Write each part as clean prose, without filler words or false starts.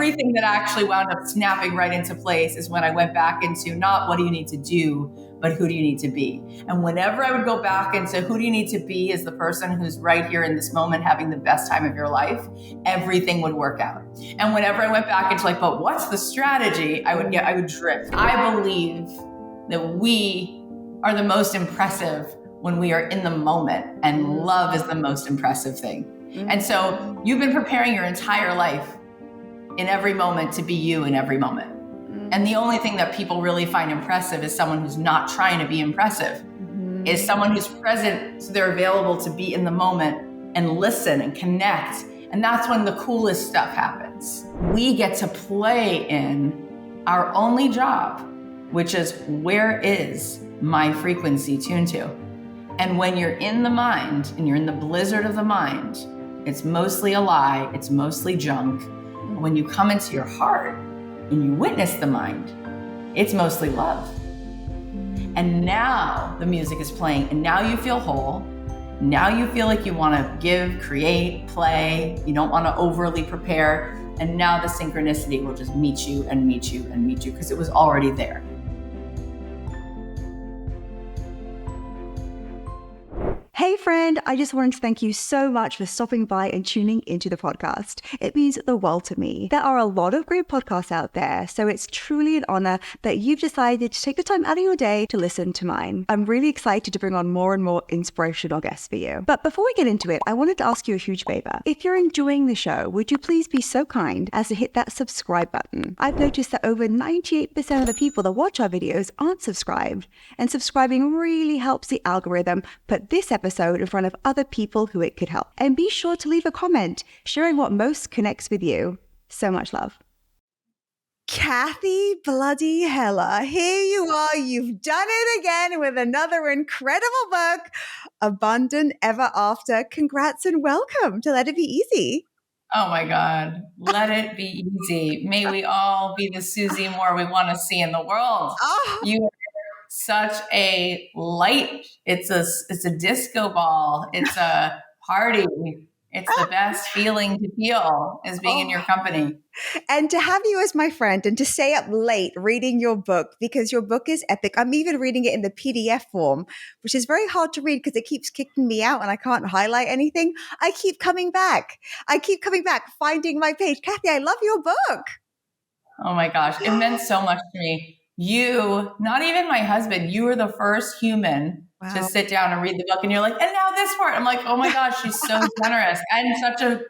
everything that actually wound up snapping right into place is when I went back into not what do you need to do, but who do you need to be? And whenever I would go back into who do you need to be as the person who's right here in this moment having the best time of your life, everything would work out. And whenever I went back into like, but what's the strategy? I would drift. I believe that we are the most impressive when we are in the moment, and love is the most impressive thing. And so you've been preparing your entire life in every moment to be you in every moment. And the only thing that people really find impressive is someone who's not trying to be impressive, is someone who's present, so they're available to be in the moment and listen and connect. And that's when the coolest stuff happens. We get to play in our only job, which is where is my frequency tuned to? And when you're in the mind and you're in the blizzard of the mind, it's mostly a lie, it's mostly junk. When you come into your heart and you witness the mind, it's mostly love. And now the music is playing, and now you feel whole. Now you feel like you want to give, create, play. You don't want to overly prepare. And now the synchronicity will just meet you and meet you and meet you because it was already there. Hey friend, I just wanted to thank you so much for stopping by and tuning into the podcast. It means the world to me. There are a lot of great podcasts out there, so it's truly an honor that you've decided to take the time out of your day to listen to mine. I'm really excited to bring on more and more inspirational guests for you. But before we get into it, I wanted to ask you a huge favor. If you're enjoying the show, would you please be so kind as to hit that subscribe button? I've noticed that over 98% of the people that watch our videos aren't subscribed, and subscribing really helps the algorithm put this episode in front of other people who it could help. And be sure to leave a comment sharing what most connects with you. So much love. Cathy bloody Heller, here you are. You've done it again with another incredible book, Abundant Ever After. Congrats and welcome to Let It Be Easy. Oh my God. Let it be easy. May we all be the Susie Moore we want to see in the world. Oh. You are such a light. It's a disco ball. It's a party. It's the best feeling to feel is being in your company. And to have you as my friend and to stay up late reading your book, because your book is epic. I'm even reading it in the PDF form, which is very hard to read because it keeps kicking me out and I can't highlight anything. I keep coming back, finding my page. Cathy, I love your book. Oh my gosh. It meant so much to me. You, not even my husband, you were the first human to sit down and read the book. And you're like, and now this part. I'm like, oh my gosh, she's so generous and such a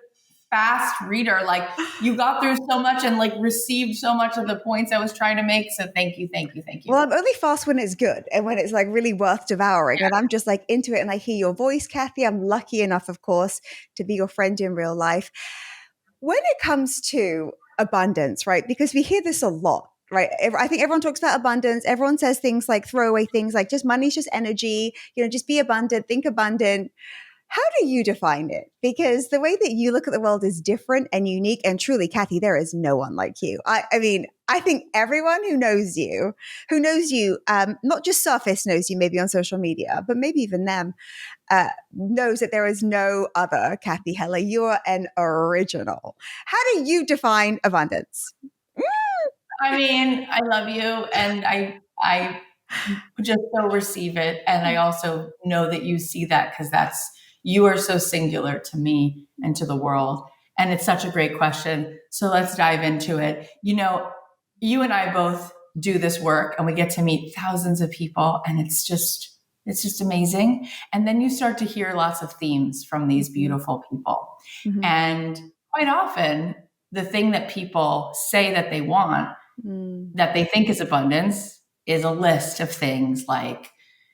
fast reader. Like you got through so much and like received so much of the points I was trying to make. So thank you. Well, I'm only fast when it's good and when it's like really worth devouring. Yeah. And I'm just like into it and I hear your voice, Cathy. I'm lucky enough, of course, to be your friend in real life. When it comes to abundance, right? Because we hear this a lot. Right. I think everyone talks about abundance. Everyone says things like throwaway things like just money's just energy, just be abundant, think abundant. How do you define it? Because the way that you look at the world is different and unique. And truly, Cathy, there is no one like you. I mean, I think everyone who knows you, not just surface knows you maybe on social media, but maybe even them, knows that there is no other Cathy Heller. You're an original. How do you define abundance? I mean, I love you and I just so receive it. And I also know that you see that because you are so singular to me and to the world. And it's such a great question. So let's dive into it. You and I both do this work and we get to meet thousands of people and it's just amazing. And then you start to hear lots of themes from these beautiful people. Mm-hmm. And quite often the thing that people say that they want, that they think is abundance, is a list of things like,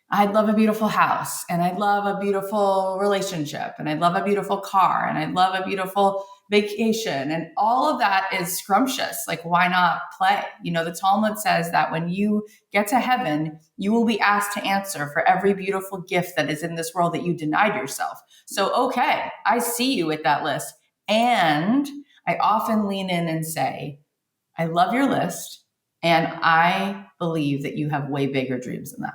I'd love a beautiful house, and I'd love a beautiful relationship, and I'd love a beautiful car, and I'd love a beautiful vacation. And all of that is scrumptious. Like, why not play? The Talmud says that when you get to heaven, you will be asked to answer for every beautiful gift that is in this world that you denied yourself. So, okay, I see you with that list. And I often lean in and say, I love your list, and I believe that you have way bigger dreams than that.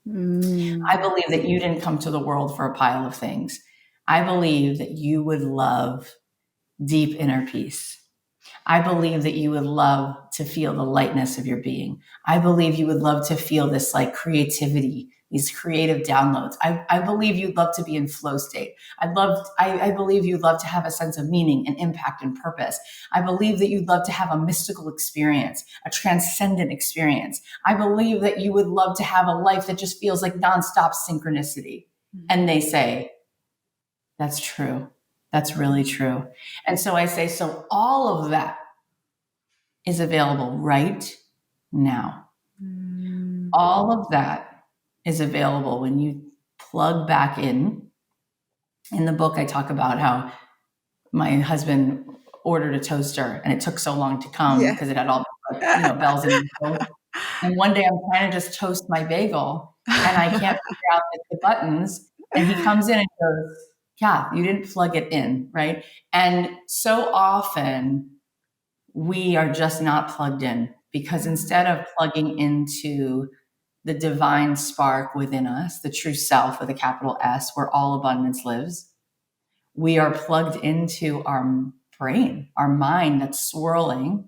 I believe that you didn't come to the world for a pile of things. I believe that you would love deep inner peace. I believe that you would love to feel the lightness of your being. I believe you would love to feel this like creativity, these creative downloads. I believe you'd love to be in flow state. I believe you'd love to have a sense of meaning and impact and purpose. I believe that you'd love to have a mystical experience, a transcendent experience. I believe that you would love to have a life that just feels like nonstop synchronicity. And they say, that's true. That's really true. And so I say, so all of that is available right now. All of that is available when you plug back in. In the book, I talk about how my husband ordered a toaster and it took so long to come because it had all the bells and whistles. And one day I'm trying to just toast my bagel and I can't figure out the buttons. And he comes in and goes, Kath, you didn't plug it in, right? And so often we are just not plugged in because instead of plugging into the divine spark within us, the true self with a capital S, where all abundance lives, we are plugged into our brain, our mind that's swirling,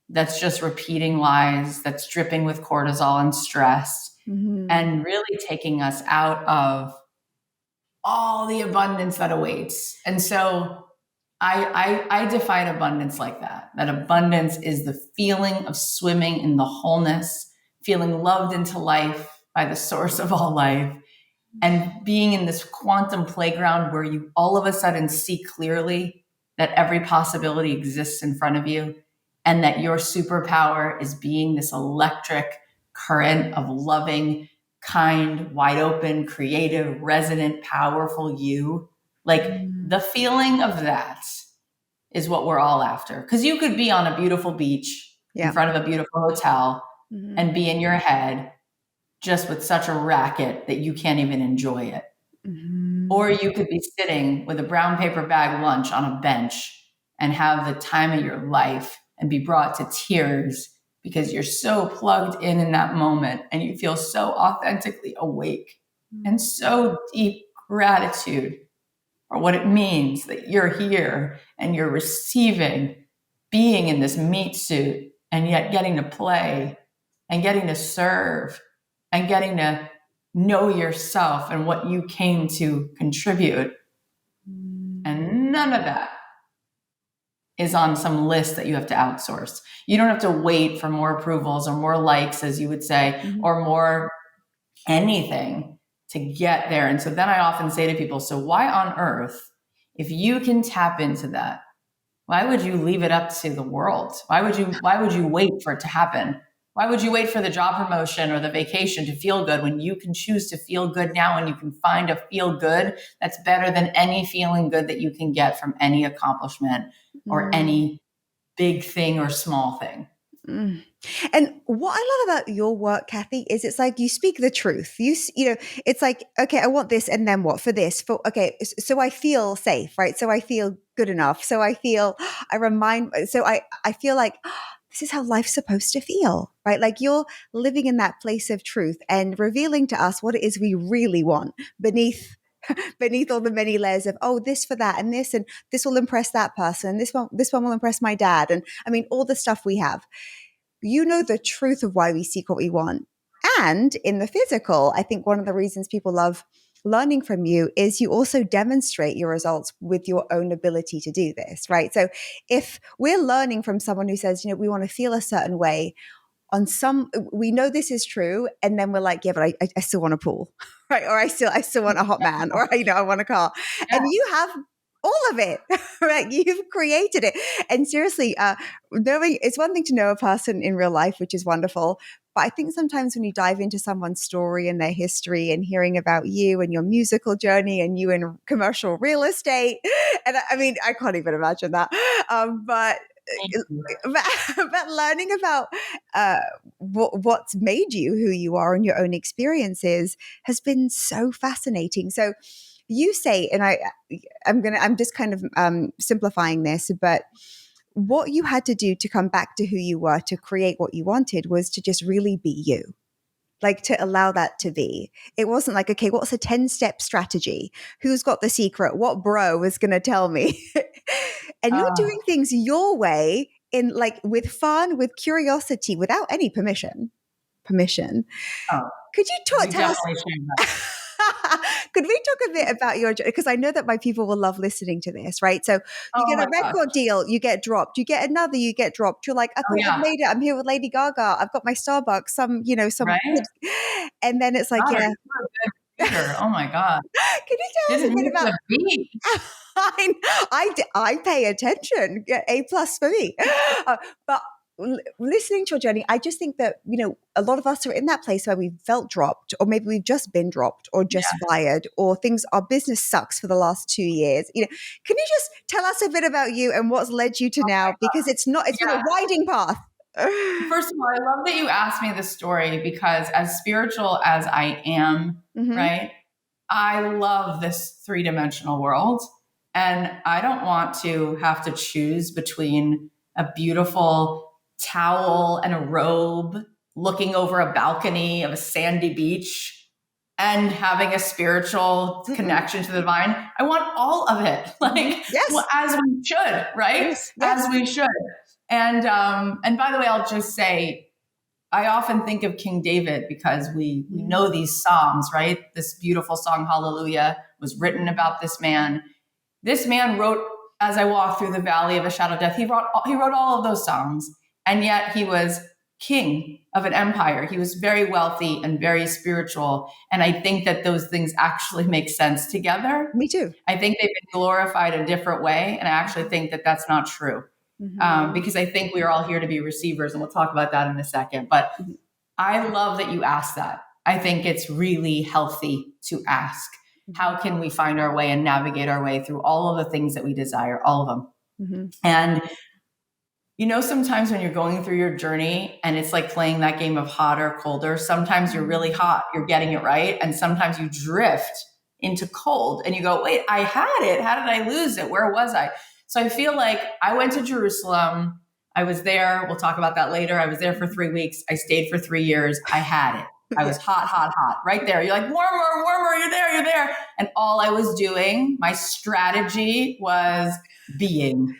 that's just repeating lies, that's dripping with cortisol and stress, and really taking us out of all the abundance that awaits. And so I define abundance like that abundance is the feeling of swimming in the wholeness, feeling loved into life by the source of all life, and being in this quantum playground where you all of a sudden see clearly that every possibility exists in front of you and that your superpower is being this electric current of loving, kind, wide open, creative, resonant, powerful you. Like the feeling of that is what we're all after. Because you could be on a beautiful beach in front of a beautiful hotel and be in your head just with such a racket that you can't even enjoy it. Or you could be sitting with a brown paper bag lunch on a bench and have the time of your life and be brought to tears because you're so plugged in that moment and you feel so authentically awake and so deep gratitude for what it means that you're here and you're receiving being in this meat suit and yet getting to play and getting to serve and getting to know yourself and what you came to contribute. And none of that is on some list that you have to outsource. You don't have to wait for more approvals or more likes, as you would say, or more anything to get there. And so then I often say to people, so why on earth, if you can tap into that, why would you leave it up to the world? Why would you wait for it to happen? Why would you wait for the job promotion or the vacation to feel good when you can choose to feel good now and you can find a feel good that's better than any feeling good that you can get from any accomplishment or any big thing or small thing? And what I love about your work, Cathy, is it's like you speak the truth. You know, it's like, okay, I want this, and then what for this? Okay, so I feel safe, right? So I feel good enough. So I feel, I feel like this is how life's supposed to feel, right? Like you're living in that place of truth and revealing to us what it is we really want beneath all the many layers of, oh, this for that, and this will impress that person, and this one will impress my dad, and I mean all the stuff we have. You know the truth of why we seek what we want. And in the physical, I think one of the reasons people love learning from you is you also demonstrate your results with your own ability to do this, right? So if we're learning from someone who says, you know, we want to feel a certain way we know this is true, and then we're like, yeah, but I still want a pool, right? Or I still want a hot man, or I want a car. And you have all of it, right? You've created it. And seriously, knowing it's one thing to know a person in real life, which is wonderful. But I think sometimes when you dive into someone's story and their history and hearing about you and your musical journey and you in commercial real estate, and I mean, I can't even imagine that. But learning about what's made you who you are and your own experiences has been so fascinating. So you say, and I'm just kind of simplifying this, but what you had to do to come back to who you were, to create what you wanted, was to just really be you. Like to allow that to be. It wasn't like, okay, what's a 10-step strategy? Who's got the secret? What bro is going to tell me? And you're doing things your way in like with fun, with curiosity, without any permission. Oh, Could you we tell us? definitely share that. Could we talk a bit about your journey? Because I know that my people will love listening to this, right? So you Oh get my a gosh. record deal, you get dropped. You get another, you get dropped. You're like, I Oh thought I've yeah. made it. I'm here with Lady Gaga. I've got my Starbucks. Some Right? tips. And then it's like, God, yeah. you're a good speaker. Oh my God. Can you tell us Didn't a bit miss about? a beat. I pay attention. Yeah, A+ for me. But listening to your journey, I just think that a lot of us are in that place where we felt dropped, or maybe we've just been dropped, or just Yeah. fired, or things. Our business sucks for the last 2 years. Can you just tell us a bit about you and what's led you to now? Because it's not. It's been a Yeah. winding path. First of all, I love that you asked me this story because as spiritual as I am, Mm-hmm. right? I love this three-dimensional world. And I don't want to have to choose between a beautiful towel and a robe looking over a balcony of a sandy beach and having a spiritual Mm-mm. connection to the divine. I want all of it, like Yes. as we should, right? Yes. Yes. As we should. And by the way, I'll just say, I often think of King David because we know these Psalms, right? This beautiful song, Hallelujah, was written about this man. This man wrote, as I walk through the valley of a shadow of death, he wrote all of those Psalms. And yet he was king of an empire. He was very wealthy and very spiritual. And I think that those things actually make sense together. Me too. I think they've been glorified a different way. And I actually think that that's not true. Because I think we are all here to be receivers, and we'll talk about that in a second. But I love that you asked that. I think it's really healthy to ask, how can we find our way and navigate our way through all of the things that we desire, all of them? And sometimes when you're going through your journey and it's like playing that game of hot or colder, sometimes you're really hot, you're getting it right. And sometimes you drift into cold and you go, wait, I had it. How did I lose it? Where was I? So I feel like I went to Jerusalem. I was there. We'll talk about that later. I was there for 3 weeks. I stayed for 3 years. I had it. I was hot, hot, hot right there. You're like, warmer, warmer. You're there. You're there. And all I was doing, my strategy was being.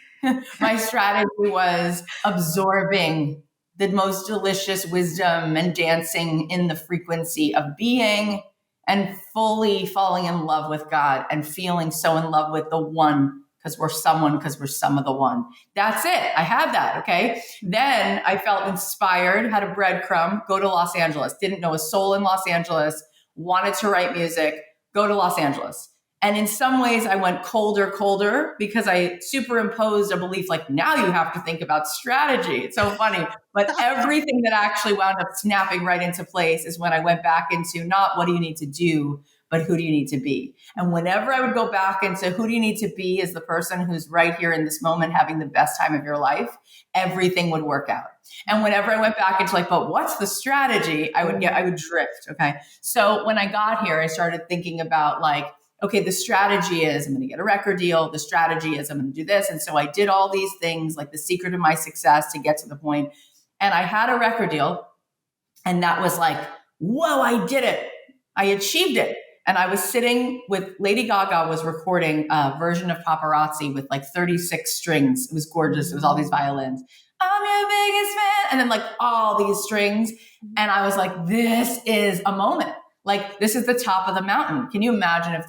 My strategy was absorbing the most delicious wisdom and dancing in the frequency of being and fully falling in love with God and feeling so in love with the one, because we're someone, because we're some of the one. That's it. I had that. Okay. Then I felt inspired, had a breadcrumb, go to Los Angeles. Didn't know a soul in Los Angeles, wanted to write music, go to Los Angeles. And in some ways I went colder because I superimposed a belief like, now you have to think about strategy. It's so funny. But everything that actually wound up snapping right into place is when I went back into not what do you need to do, but who do you need to be? And whenever I would go back into who do you need to be as the person who's right here in this moment having the best time of your life, everything would work out. And whenever I went back into like, but what's the strategy? I would drift. Okay. So when I got here, I started thinking about like, okay, the strategy is I'm going to get a record deal. The strategy is I'm going to do this. And so I did all these things, like the secret of my success to get to the point. And I had a record deal. And that was like, whoa, I did it. I achieved it. And I was sitting with Lady Gaga was recording a version of Paparazzi with like 36 strings. It was gorgeous. It was all these violins. I'm your biggest fan. And then like all these strings. And I was like, this is a moment. Like, this is the top of the mountain. Can you imagine if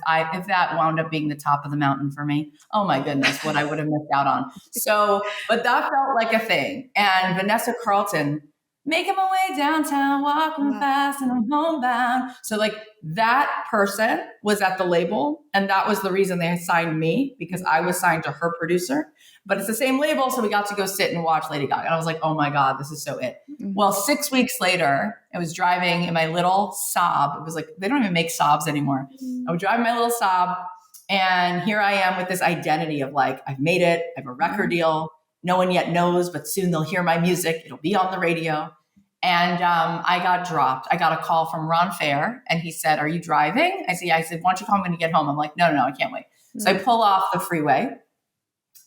that wound up being the top of the mountain for me? Oh my goodness, what I would have missed out on. So, but that felt like a thing. And Vanessa Carlton, making my way downtown, walking fast, and I'm homebound. So like that person was at the label. And that was the reason they signed me, because I was signed to her producer. But it's the same label. So we got to go sit and watch Lady Gaga. And I was like, oh my God, this is so it. Well, 6 weeks later, I was driving in my little Saab. It was like, they don't even make Saabs anymore. I would drive my little Saab. And here I am with this identity of like, I've made it. I have a record deal. No one yet knows, but soon they'll hear my music. It'll be on the radio. And I got dropped. I got a call from Ron Fair. And he said, are you driving? I said, why don't you call me when you get home? I'm like, no, I can't wait. So I pull off the freeway.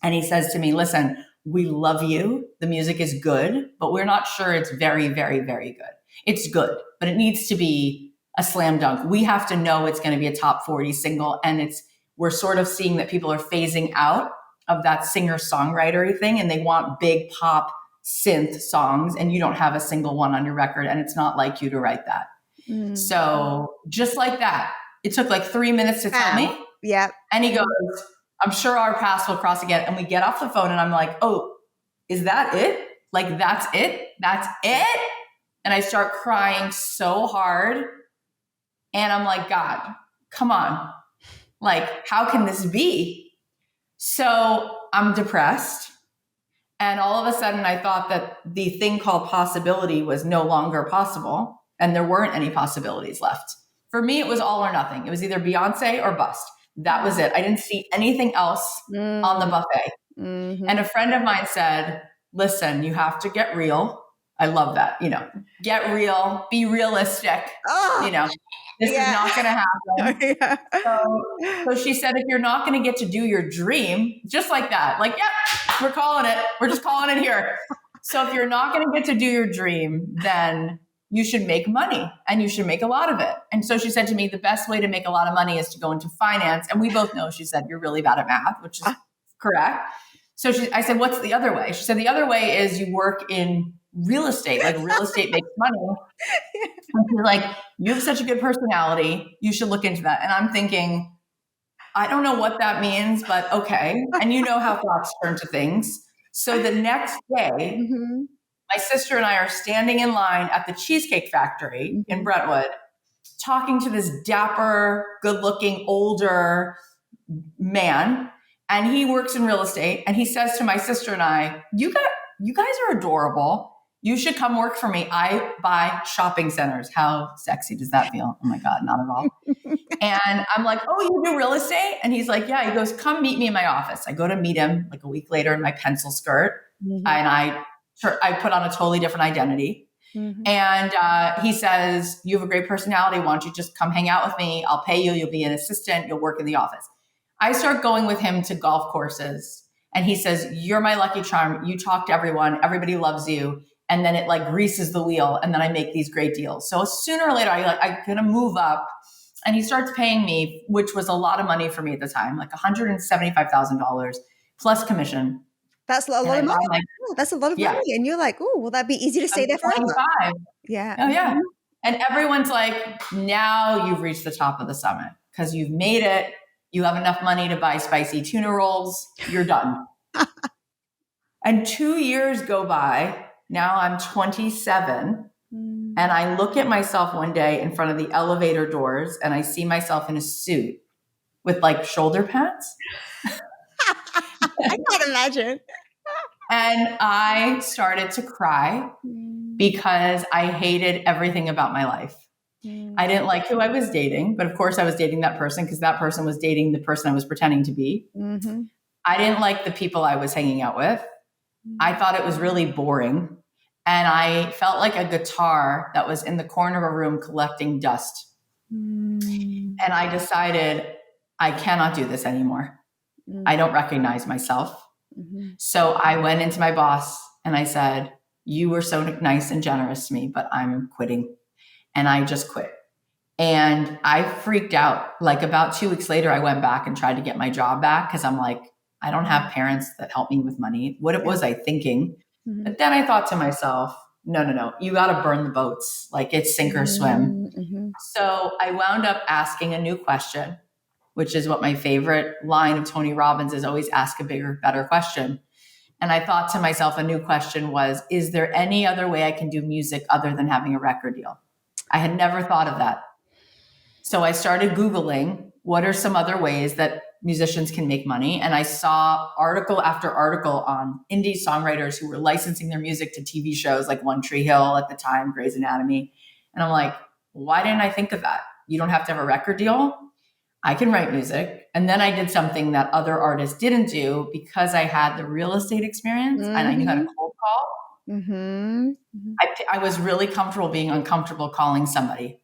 And he says to me, listen, we love you. The music is good, but we're not sure it's very, very, very good. It's good, but it needs to be a slam dunk. We have to know it's going to be a top 40 single. And we're sort of seeing that people are phasing out of that singer-songwriter thing, and they want big pop synth songs, and you don't have a single one on your record, and it's not like you to write that. So just like that, it took like 3 minutes to tell me. Yeah. And he goes, I'm sure our paths will cross again. And we get off the phone and I'm like, oh, is that it? Like, that's it? That's it? And I start crying so hard. And I'm like, God, come on. Like, how can this be? So I'm depressed. And all of a sudden I thought that the thing called possibility was no longer possible. And there weren't any possibilities left. For me, it was all or nothing. It was either Beyonce or bust. That was it. I didn't see anything else on the buffet. And a friend of mine said, listen, you have to get real. I love that. Get real, be realistic. This is not going to happen. So she said, if you're not going to get to do your dream, just like that, like, we're calling it. We're just calling it here. So if you're not going to get to do your dream, then you should make money and you should make a lot of it. And so she said to me, the best way to make a lot of money is to go into finance. And we both know, she said, you're really bad at math, which is correct. So I said, what's the other way? She said, the other way is you work in real estate, like real estate makes money. And she's like, you have such a good personality. You should look into that. And I'm thinking, I don't know what that means, but okay. And you know how thoughts turn to things. So the next day, my sister and I are standing in line at the Cheesecake Factory in Brentwood, talking to this dapper, good-looking, older man. And he works in real estate. And he says to my sister and I, you guys are adorable. You should come work for me. I buy shopping centers. How sexy does that feel? Oh my God, not at all. And I'm like, oh, you do real estate? And he's like, yeah. He goes, come meet me in my office. I go to meet him like a week later in my pencil skirt. And I put on a totally different identity. And he says, you have a great personality. Why don't you just come hang out with me? I'll pay you. You'll be an assistant. You'll work in the office. I start going with him to golf courses. And he says, you're my lucky charm. You talk to everyone. Everybody loves you. And then it like greases the wheel. And then I make these great deals. So sooner or later, I'm going to move up. And he starts paying me, which was a lot of money for me at the time, like $175,000 plus commission. That's a lot of money. That's a lot of money. And you're like, oh, will that be easy to stay there forever? 25. Yeah. Oh, yeah. And everyone's like, now you've reached the top of the summit because you've made it. You have enough money to buy spicy tuna rolls. You're done. And 2 years go by. Now I'm 27. And I look at myself one day in front of the elevator doors and I see myself in a suit with like shoulder pads. I can't imagine. And I started to cry because I hated everything about my life. I didn't like who I was dating, but of course I was dating that person because that person was dating the person I was pretending to be. I didn't like the people I was hanging out with. I thought it was really boring. And I felt like a guitar that was in the corner of a room collecting dust. And I decided I cannot do this anymore. I don't recognize myself. So I went into my boss and I said, you were so nice and generous to me, but I'm quitting. And I just quit. And I freaked out. Like about 2 weeks later, I went back and tried to get my job back because I'm like, I don't have parents that help me with money. What was I thinking? But then I thought to myself, no, you got to burn the boats. Like it's sink or swim. So I wound up asking a new question, which is what my favorite line of Tony Robbins is, always ask a bigger, better question. And I thought to myself, a new question was, is there any other way I can do music other than having a record deal? I had never thought of that. So I started Googling what are some other ways that musicians can make money. And I saw article after article on indie songwriters who were licensing their music to TV shows like One Tree Hill at the time, Grey's Anatomy. And I'm like, why didn't I think of that? You don't have to have a record deal. I can write music. And then I did something that other artists didn't do because I had the real estate experience and I knew how to cold call. I was really comfortable being uncomfortable calling somebody.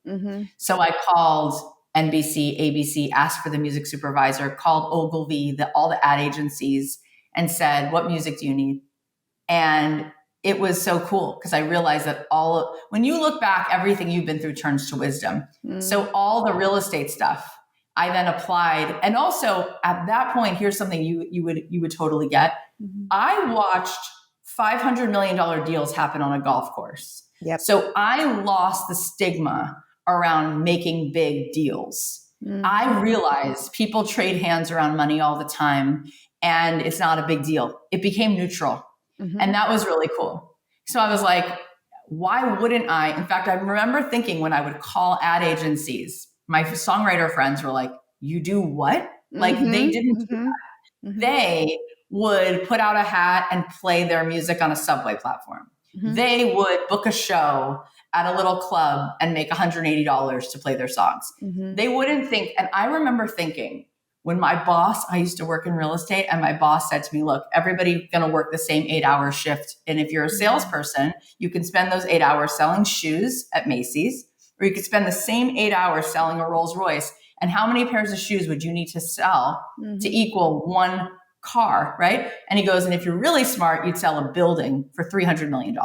So I called NBC, ABC, asked for the music supervisor, called Ogilvy, all the ad agencies, and said, what music do you need? And it was so cool because I realized that when you look back, everything you've been through turns to wisdom. So all the real estate stuff, I then applied. And also at that point, here's something you would totally get. I watched $500 million deals happen on a golf course. Yep. So I lost the stigma around making big deals. I realized people trade hands around money all the time, and it's not a big deal. It became neutral. And that was really cool. So I was like, why wouldn't I? In fact, I remember thinking when I would call ad agencies, my songwriter friends were like, you do what? Like they didn't do that. They would put out a hat and play their music on a subway platform. They would book a show at a little club and make $180 to play their songs. They wouldn't think. And I remember thinking when my boss, I used to work in real estate, and my boss said to me, look, everybody's going to work the same 8-hour shift. And if you're a salesperson, you can spend those 8 hours selling shoes at Macy's, or you could spend the same 8 hours selling a Rolls Royce. And how many pairs of shoes would you need to sell to equal one car, right? And he goes, and if you're really smart, you'd sell a building for $300 million.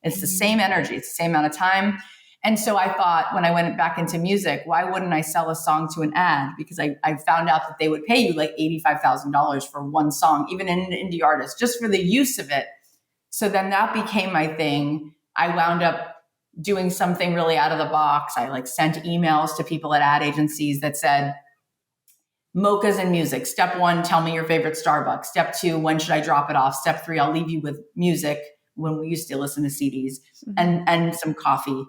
It's the same energy. It's the same amount of time. And so I thought when I went back into music, why wouldn't I sell a song to an ad? Because I found out that they would pay you like $85,000 for one song, even an indie artist, just for the use of it. So then that became my thing. I wound up doing something really out of the box. I like sent emails to people at ad agencies that said, mochas and music. Step 1, tell me your favorite Starbucks. Step 2, when should I drop it off? Step 3, I'll leave you with music when we used to listen to CDs and some coffee.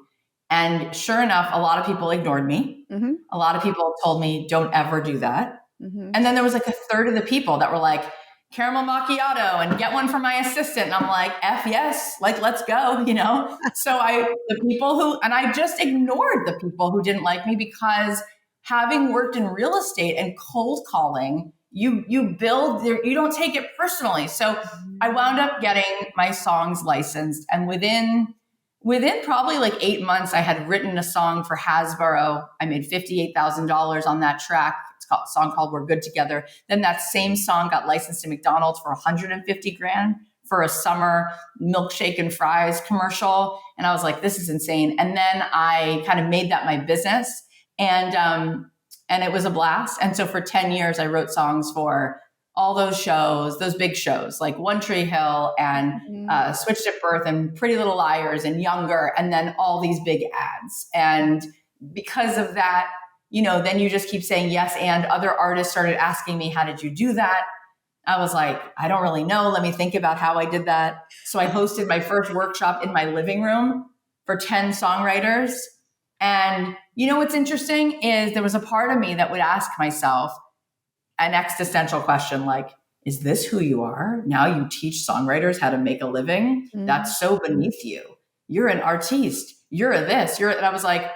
And sure enough, a lot of people ignored me. A lot of people told me, don't ever do that. And then there was like a third of the people that were like, caramel macchiato and get one for my assistant. And I'm like, F yes, like, let's go, you know? So I just ignored the people who didn't like me, because having worked in real estate and cold calling, you don't take it personally. So I wound up getting my songs licensed. And within probably like 8 months, I had written a song for Hasbro. I made $58,000 on that track. It's a song called We're Good Together. Then that same song got licensed to McDonald's for $150,000 for a summer milkshake and fries commercial. And I was like, this is insane. And then I kind of made that my business. And it was a blast. And so for 10 years, I wrote songs for all those shows, those big shows like One Tree Hill and Switched at Birth and Pretty Little Liars and Younger, and then all these big ads. And because of that, you know, then you just keep saying yes. And other artists started asking me, how did you do that? I was like, I don't really know. Let me think about how I did that. So I hosted my first workshop in my living room for 10 songwriters. And you know what's interesting is there was a part of me that would ask myself an existential question like, is this who you are? Now you teach songwriters how to make a living? That's so beneath you. You're an artiste. You're a this. And I was like,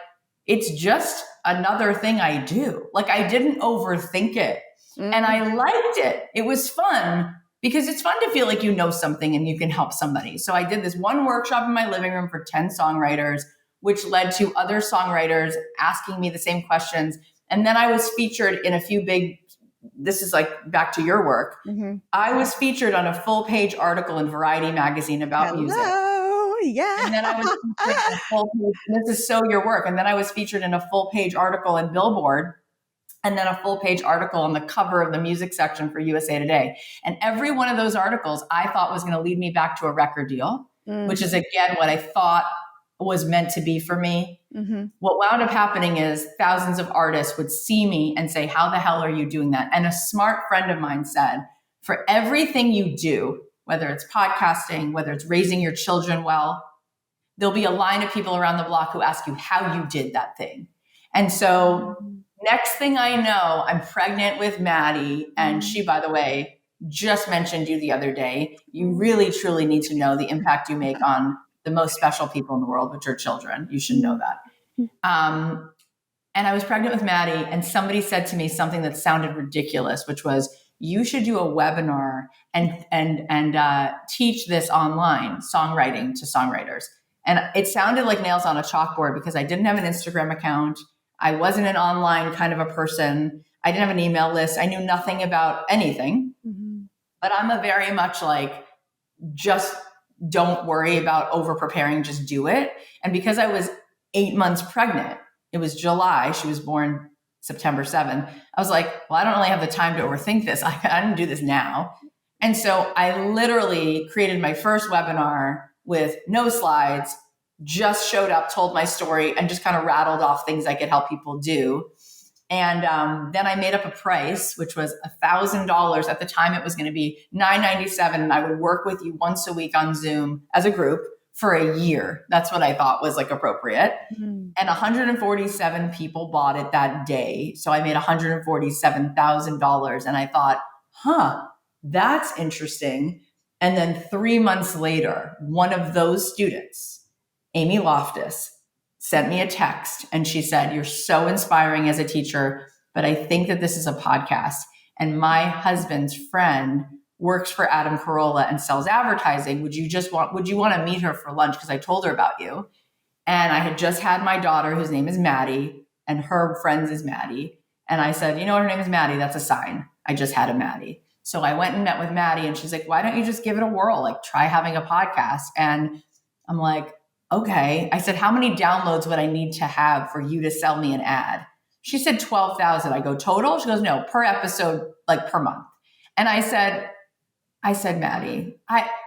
it's just another thing I do. Like, I didn't overthink it. And I liked it. It was fun because it's fun to feel like you know something and you can help somebody. So I did this one workshop in my living room for 10 songwriters, which led to other songwriters asking me the same questions. And then I was featured in a few big, this is like back to your work. I was featured on a full page article in Variety magazine about music. Yeah. And then I was featured in a full page, this is so your work. And then I was featured in a full page article in Billboard, and then a full page article on the cover of the music section for USA Today. And every one of those articles I thought was going to lead me back to a record deal, which is again, what I thought was meant to be for me. What wound up happening is thousands of artists would see me and say, how the hell are you doing that? And a smart friend of mine said, for everything you do, whether it's podcasting, whether it's raising your children well, there'll be a line of people around the block who ask you how you did that thing. And so next thing I know, I'm pregnant with Maddie. And she, by the way, just mentioned you the other day. You really, truly need to know the impact you make on the most special people in the world, which are children. You should know that. And I was pregnant with Maddie, and somebody said to me something that sounded ridiculous, which was, you should do a webinar and teach this online, songwriting to songwriters. And it sounded like nails on a chalkboard because I didn't have an Instagram account. I wasn't an online kind of a person. I didn't have an email list. I knew nothing about anything. But I'm a very much like, just don't worry about over preparing, just do it. And because I was 8 months pregnant, it was July. She was born September 7th. I was like, well, I don't really have the time to overthink this. I didn't do this now. And so I literally created my first webinar with no slides, just showed up, told my story, and just kind of rattled off things I could help people do. And then I made up a price, which was $1,000. At the time, it was going to be $997, and I would work with you once a week on Zoom as a group for a year. That's what I thought was like appropriate. Mm-hmm. And 147 people bought it that day. So I made $147,000. And I thought, that's interesting. And then 3 months later, one of those students, Amy Loftus, sent me a text and she said, you're so inspiring as a teacher, but I think that this is a podcast. And my husband's friend works for Adam Carolla and sells advertising. Would you want to meet her for lunch? Because I told her about you. And I had just had my daughter, whose name is Maddie, and her friend's is Maddie. And I said, her name is Maddie. That's a sign. I just had a Maddie. So I went and met with Maddie and she's like, why don't you just give it a whirl? Like try having a podcast. And I'm like, okay. I said, how many downloads would I need to have for you to sell me an ad? She said 12,000. I go, total? She goes, no, per episode, like per month. And I said, Maddie,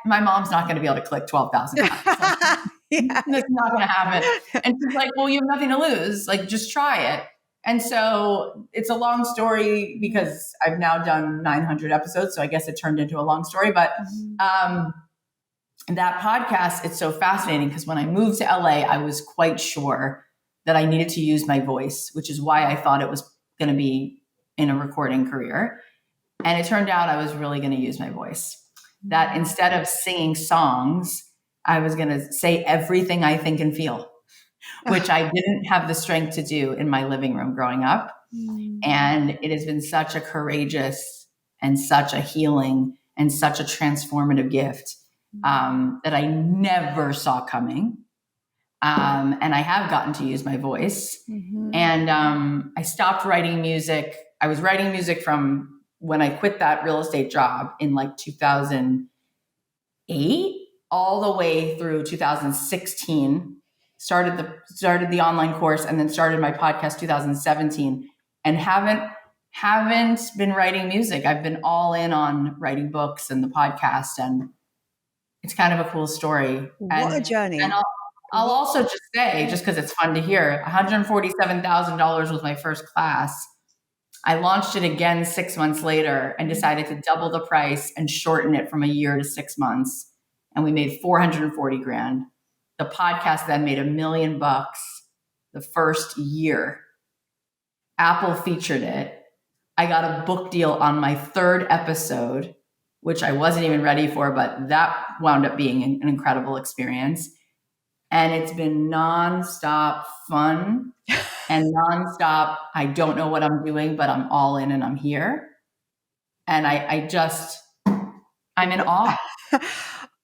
my mom's not going to be able to click 12,000 times. Yeah. That's not going to happen. And she's like, well, you have nothing to lose. Like, just try it. And so it's a long story because I've now done 900 episodes. So I guess it turned into a long story. But that podcast, it's so fascinating because when I moved to LA, I was quite sure that I needed to use my voice, which is why I thought it was going to be in a recording career. And it turned out I was really going to use my voice. That instead of singing songs, I was going to say everything I think and feel, which I didn't have the strength to do in my living room growing up. And it has been such a courageous and such a healing and such a transformative gift that I never saw coming. And I have gotten to use my voice. And I stopped writing music. I was writing music from when I quit that real estate job in like 2008, all the way through 2016, started the online course and then started my podcast 2017 and haven't been writing music. I've been all in on writing books and the podcast, and it's kind of a cool story. What a journey. And I'll also just say, just because it's fun to hear, $147,000 was my first class. I launched it again 6 months later and decided to double the price and shorten it from a year to 6 months. And we made $440,000. The podcast then made $1 million the first year. Apple featured it. I got a book deal on my third episode, which I wasn't even ready for, but that wound up being an incredible experience. And it's been nonstop fun and nonstop. I don't know what I'm doing, but I'm all in and I'm here. And I'm in awe.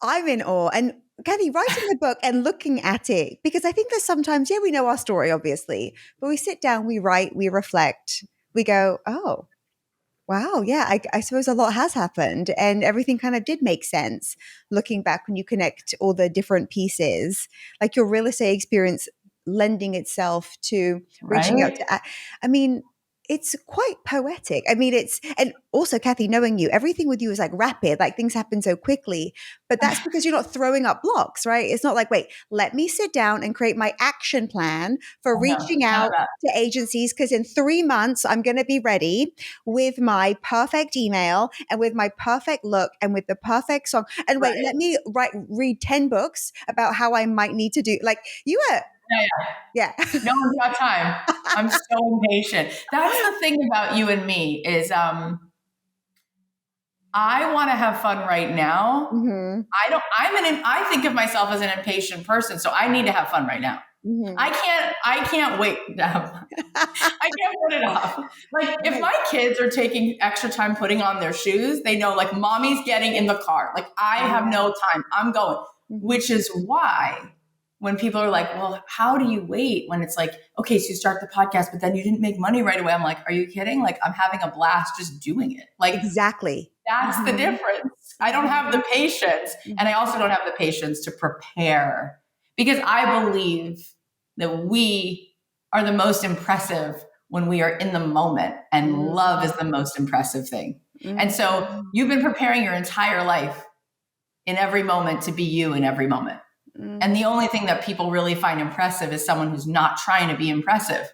I'm in awe. And Cathy, writing the book and looking at it, because I think there's sometimes, we know our story, obviously, but we sit down, we write, we reflect, we go, oh, wow, yeah, I suppose a lot has happened and everything kind of did make sense looking back when you connect all the different pieces, like your real estate experience lending itself to reaching out to, it's quite poetic. And also, Cathy, knowing you, everything with you is like rapid, like things happen so quickly, but that's because you're not throwing up blocks, right? It's not like, wait, let me sit down and create my action plan for reaching out to agencies because in 3 months, I'm going to be ready with my perfect email and with my perfect look and with the perfect song. And wait, let me read 10 books about how I might need to do, like you were. Yeah. No one's got time. I'm so impatient. That's the thing about you and me is I want to have fun right now. I think of myself as an impatient person, so I need to have fun right now. I can't wait. I can't put it off. Like if my kids are taking extra time putting on their shoes, they know like mommy's getting in the car. Like I have no time. I'm going, which is why when people are like, well, how do you wait when it's like, okay, so you start the podcast, but then you didn't make money right away. I'm like, are you kidding? Like I'm having a blast just doing it. Like exactly. That's the difference. I don't have the patience. And I also don't have the patience to prepare because I believe that we are the most impressive when we are in the moment, and love is the most impressive thing. And so you've been preparing your entire life in every moment to be you in every moment. And the only thing that people really find impressive is someone who's not trying to be impressive,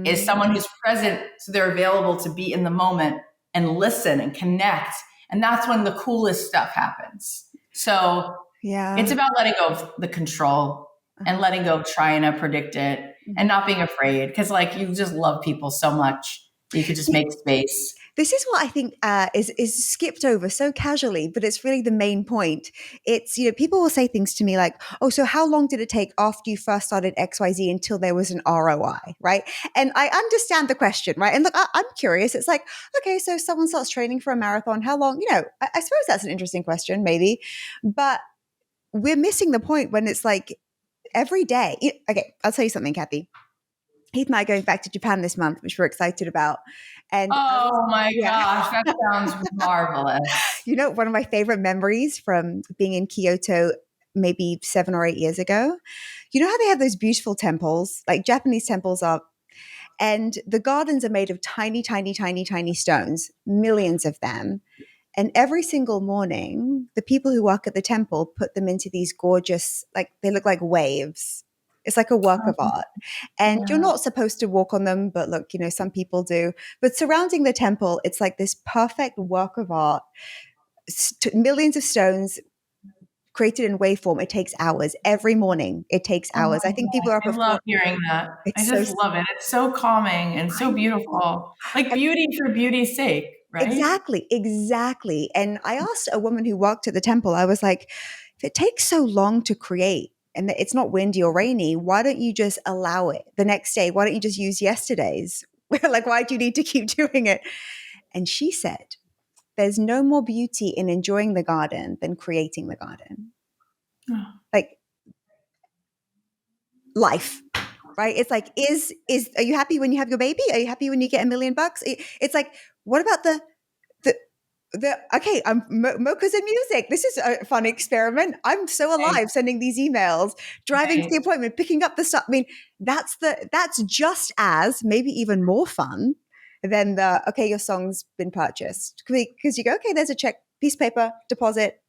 is someone who's present. So they're available to be in the moment and listen and connect. And that's when the coolest stuff happens. So it's about letting go of the control and letting go of trying to predict it and not being afraid. Because like you just love people so much that you could just make space. This is what I think is skipped over so casually, but it's really the main point. It's, people will say things to me like, oh, so how long did it take after you first started XYZ until there was an ROI, right? And I understand the question, right? And look, I'm curious. It's like, okay, so someone starts training for a marathon. How long? I suppose that's an interesting question, maybe. But we're missing the point when it's like every day. Okay, I'll tell you something, Cathy. Heath and I are going back to Japan this month, which we're excited about. And oh my gosh, that sounds marvelous. One of my favorite memories from being in Kyoto maybe 7 or 8 years ago, how they have those beautiful temples, like Japanese temples are, and the gardens are made of tiny, tiny, tiny, tiny stones, millions of them. And every single morning, the people who work at the temple put them into these gorgeous, like they look like waves. It's like a work of art. And you're not supposed to walk on them, but look, some people do. But surrounding the temple, it's like this perfect work of art. Millions of stones created in waveform. It takes hours. Every morning, it takes hours. I think people are up I love hearing that. I just love it. It's so calming and so beautiful. Like beauty for beauty's sake, right? Exactly. And I asked a woman who worked at the temple, I was like, if it takes so long to create, and it's not windy or rainy, why don't you just allow it the next day? Why don't you just use yesterday's? Like, why do you need to keep doing it? And she said, there's no more beauty in enjoying the garden than creating the garden. Oh. Like life, right? It's like, are you happy when you have your baby? Are you happy when you get $1 million? It's like, what about okay, mochas and music. This is a fun experiment. I'm so alive sending these emails, driving to the appointment, picking up the stuff. I mean, that's just as, maybe even more fun than okay, your song's been purchased. Because you go, okay, there's a check, piece of paper, deposit.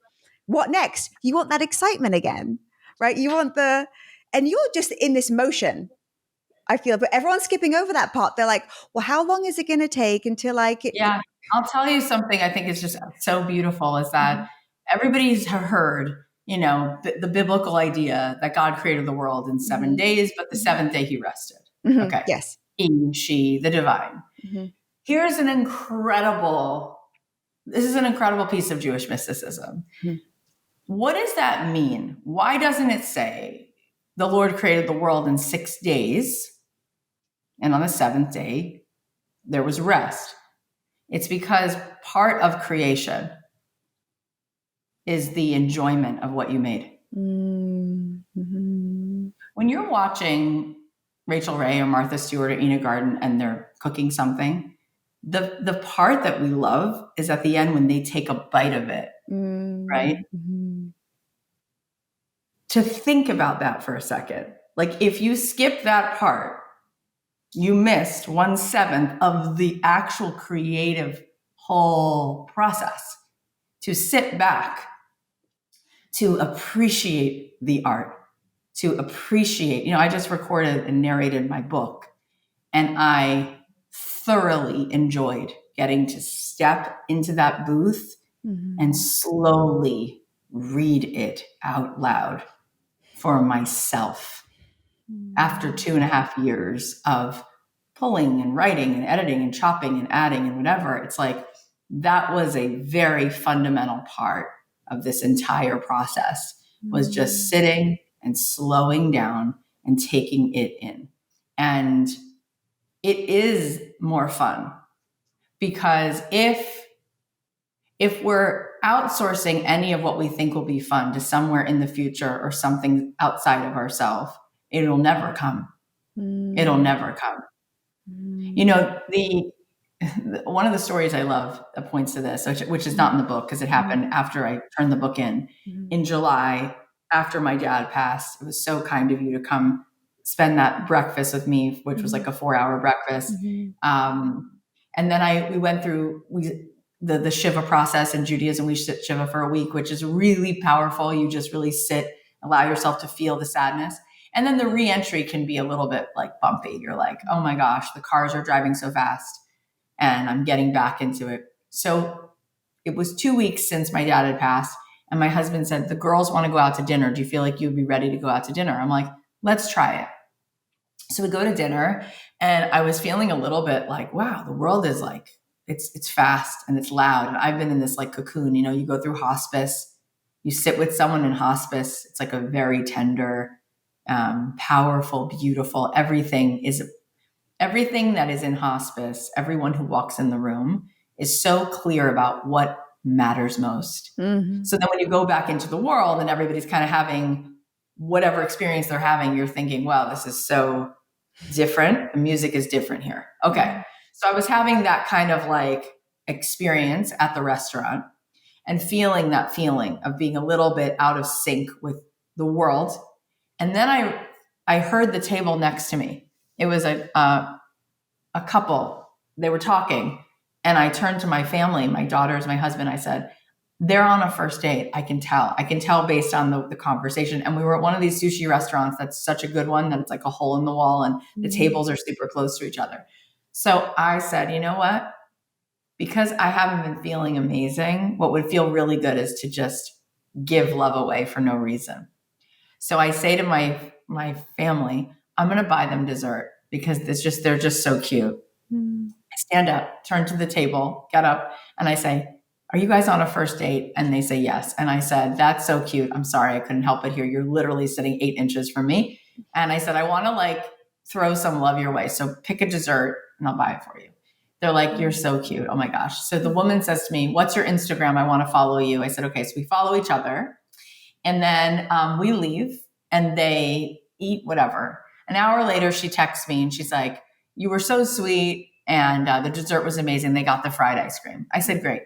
What next? You want that excitement again, right? You want and you're just in this motion, I feel, but everyone's skipping over that part. They're like, well, how long is it going to take until I get... Yeah. I'll tell you something I think is just so beautiful is that everybody's heard, the biblical idea that God created the world in 7 days, but the seventh day he rested. Okay. Yes. He, she, the divine. Here's this is an incredible piece of Jewish mysticism. What does that mean? Why doesn't it say the Lord created the world in 6 days and on the seventh day there was rest? It's because part of creation is the enjoyment of what you made. When you're watching Rachel Ray or Martha Stewart or Ina Garten and they're cooking something, the part that we love is at the end when they take a bite of it, right? To think about that for a second. Like if you skip that part, you missed 1/7 of the actual creative whole process. To sit back, to appreciate the art, to appreciate, I just recorded and narrated my book, and I thoroughly enjoyed getting to step into that booth and slowly read it out loud for myself. After 2.5 years of pulling and writing and editing and chopping and adding and whatever, it's like that was a very fundamental part of this entire process, was just sitting and slowing down and taking it in. And it is more fun because if we're outsourcing any of what we think will be fun to somewhere in the future or something outside of ourselves, it'll never come. It'll never come. One of the stories I love that points to this, which is not in the book because it happened after I turned the book in July, after my dad passed. It was so kind of you to come spend that breakfast with me, which was like a 4-hour breakfast. And then we went through the Shiva process in Judaism. We sit Shiva for a week, which is really powerful. You just really sit, allow yourself to feel the sadness. And then the reentry can be a little bit like bumpy. You're like, oh my gosh, the cars are driving so fast and I'm getting back into it. So it was 2 weeks since my dad had passed. And my husband said, the girls want to go out to dinner. Do you feel like you'd be ready to go out to dinner? I'm like, let's try it. So we go to dinner and I was feeling a little bit like, wow, the world is like, it's fast and it's loud. And I've been in this like cocoon, you go through hospice, you sit with someone in hospice. It's like a very tender, powerful, beautiful, everything that is in hospice. Everyone who walks in the room is so clear about what matters most. So then when you go back into the world and everybody's kind of having whatever experience they're having, you're thinking, wow, this is so different. The music is different here. Okay. So I was having that kind of like experience at the restaurant and feeling that feeling of being a little bit out of sync with the world. And then I heard the table next to me. It was a couple. They were talking. And I turned to my family, my daughters, my husband. I said, they're on a first date. I can tell based on the conversation. And we were at one of these sushi restaurants. That's such a good one that it's like a hole in the wall and the tables are super close to each other. So I said, you know what? Because I haven't been feeling amazing, what would feel really good is to just give love away for no reason. So I say to my family, I'm going to buy them dessert because they're just so cute. I stand up, turn to the table, get up, and I say, are you guys on a first date? And they say yes. And I said, that's so cute. I'm sorry, I couldn't help it here. You're literally sitting 8 inches from me. And I said, I want to like throw some love your way. So pick a dessert and I'll buy it for you. They're like, you're so cute. Oh my gosh. So the woman says to me, what's your Instagram? I want to follow you. I said, okay. So we follow each other. And then we leave and they eat whatever. An hour later, she texts me and she's like, you were so sweet. And the dessert was amazing. They got the fried ice cream. I said, great.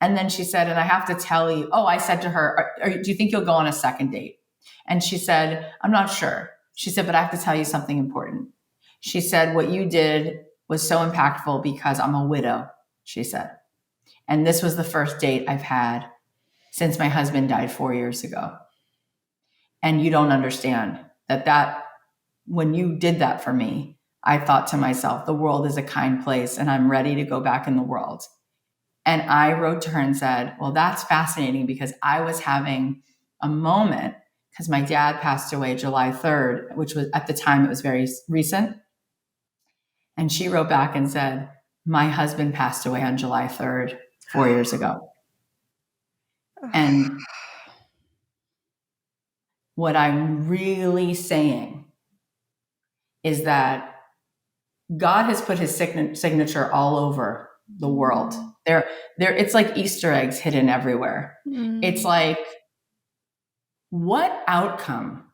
And then she said, and I have to tell you, I said to her, do you think you'll go on a second date? And she said, I'm not sure. She said, but I have to tell you something important. She said, what you did was so impactful because I'm a widow, she said. And this was the first date I've had since my husband died 4 years ago. And you don't understand that when you did that for me, I thought to myself, the world is a kind place and I'm ready to go back in the world. And I wrote to her and said, well, that's fascinating because I was having a moment because my dad passed away July 3rd, which was at the time, it was very recent. And she wrote back and said, my husband passed away on July 3rd, 4 years ago. And what I'm really saying is that God has put his signature all over the world. It's like Easter eggs hidden everywhere. It's like, what outcome?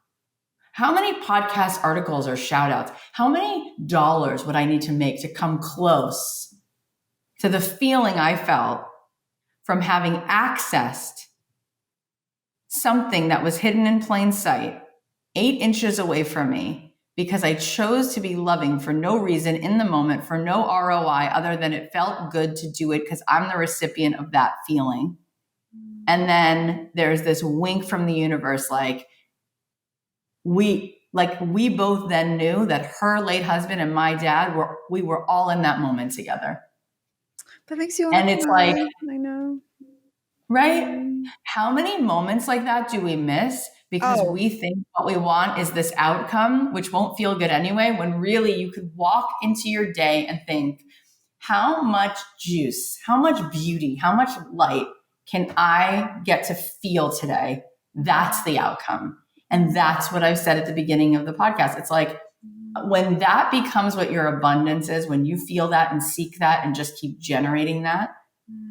How many podcast articles or shout outs? How many dollars would I need to make to come close to the feeling I felt from having accessed something that was hidden in plain sight, 8 inches away from me, because I chose to be loving for no reason in the moment, for no ROI other than it felt good to do it because I'm the recipient of that feeling. And then there's this wink from the universe, like we both then knew that her late husband and my dad we were all in that moment together. That makes you and it's like, I know. Right? How many moments like that do we miss because we think what we want is this outcome, which won't feel good anyway, when really you could walk into your day and think, how much juice, how much beauty, how much light can I get to feel today? That's the outcome. And that's what I've said at the beginning of the podcast. It's like, when that becomes what your abundance is, when you feel that and seek that and just keep generating that,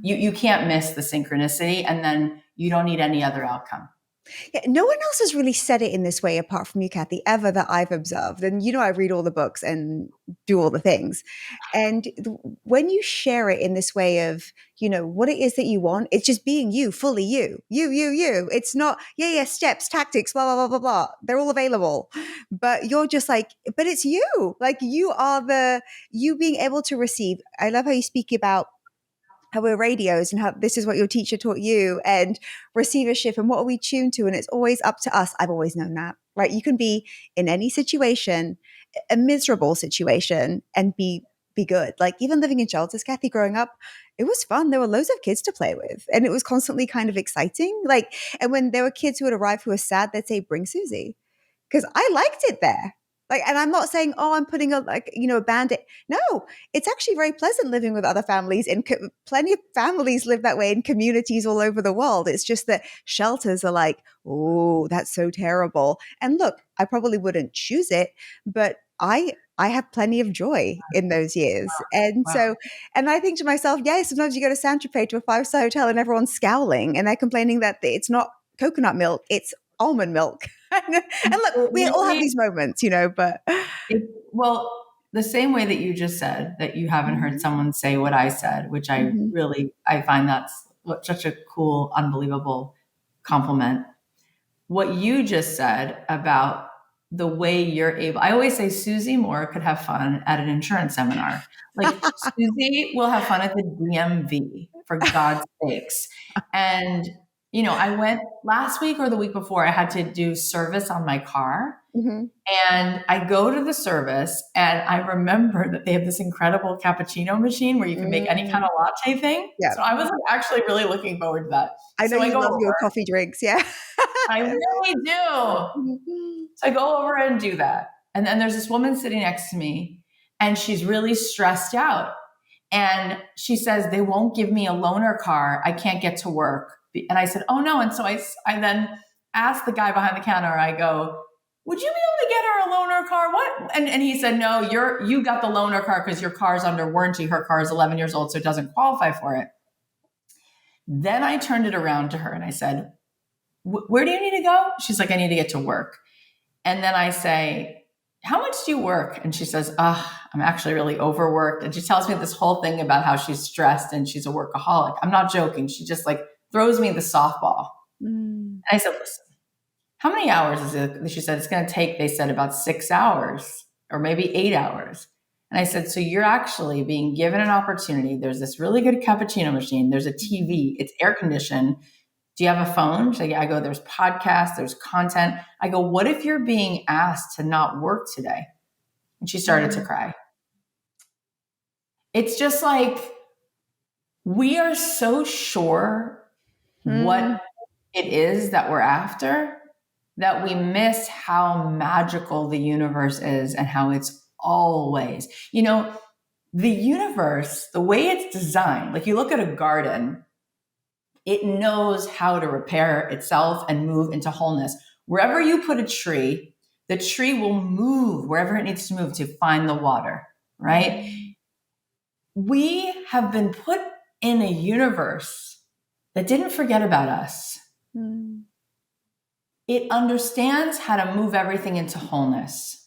you can't miss the synchronicity, and then you don't need any other outcome. Yeah, no one else has really said it in this way apart from you, Cathy, ever that I've observed. And I read all the books and do all the things. And when you share it in this way of, what it is that you want, it's just being you, fully you, you. It's not, yeah, steps, tactics, blah, blah, blah, blah, blah. They're all available. But you're just like, but it's you. Like you are you being able to receive. I love how you speak about how we're radios and how this is what your teacher taught you and receivership and what are we tuned to. And it's always up to us. I've always known that, right? You can be in any situation, a miserable situation and be good. Like even living in shelters, Cathy, growing up, it was fun. There were loads of kids to play with and it was constantly kind of exciting. Like, and when there were kids who would arrive who were sad, they'd say, bring Susie because I liked it there. Like, and I'm not saying, oh, I'm putting a band-aid. No, it's actually very pleasant living with other families, and plenty of families live that way in communities all over the world. It's just that shelters are like, oh, that's so terrible. And look, I probably wouldn't choose it, but I have plenty of joy in those years. And Wow. so, and I think to myself, yeah, sometimes you go to Saint-Tropez to a 5-star hotel and everyone's scowling and they're complaining that it's not coconut milk, it's almond milk. And look, It we all have really, these moments, but well, the same way that you just said that you haven't heard someone say what I said, which Mhm. I find that's such a cool, unbelievable compliment. What you just said about the way you're able, I always say Susie Moore could have fun at an insurance seminar. Like Susie will have fun at the DMV, for God's sakes. And, I went last week or the week before, I had to do service on my car. Mhm. And I go to the service and I remember that they have this incredible cappuccino machine where you can make any kind Mm, of latte thing. yeah. So I was like actually really looking forward to that. I know So I you go love over. your coffee drinks, yeah. I really do. Mhm. So I go over and do that. And then there's this woman sitting next to me and she's really stressed out. And she says, they won't give me a loaner car. I can't get to work. And I said, oh no. And so I then asked the guy behind the counter, I go, would you be able to get her a loaner car? What? And he said, no, you got the loaner car because your car's under warranty. Her car is 11 years old, so it doesn't qualify for it. Then I turned it around to her and I said, where do you need to go? She's like, I need to get to work. And then I say, how much do you work? And she says, I'm actually really overworked. And she tells me this whole thing about how she's stressed and she's a workaholic. I'm not joking. She just like throws me the softball. Mm. And I said, listen, how many hours is it? She said, it's going to take, they said, about 6 hours or maybe 8 hours. And I said, so you're actually being given an opportunity. There's this really good cappuccino machine. There's a TV. It's air conditioned. Do you have a phone? She's like, yeah. I go, there's podcasts, there's content. I go, what if you're being asked to not work today? And she started to cry. It's just like, we are so sure what it is that we're after that we miss how magical the universe is and how it's always, the universe, the way it's designed, like you look at a garden, it knows how to repair itself and move into wholeness. Wherever you put a tree, the tree will move wherever it needs to move to find the water, right? We have been put in a universe that didn't forget about us. It understands how to move everything into wholeness.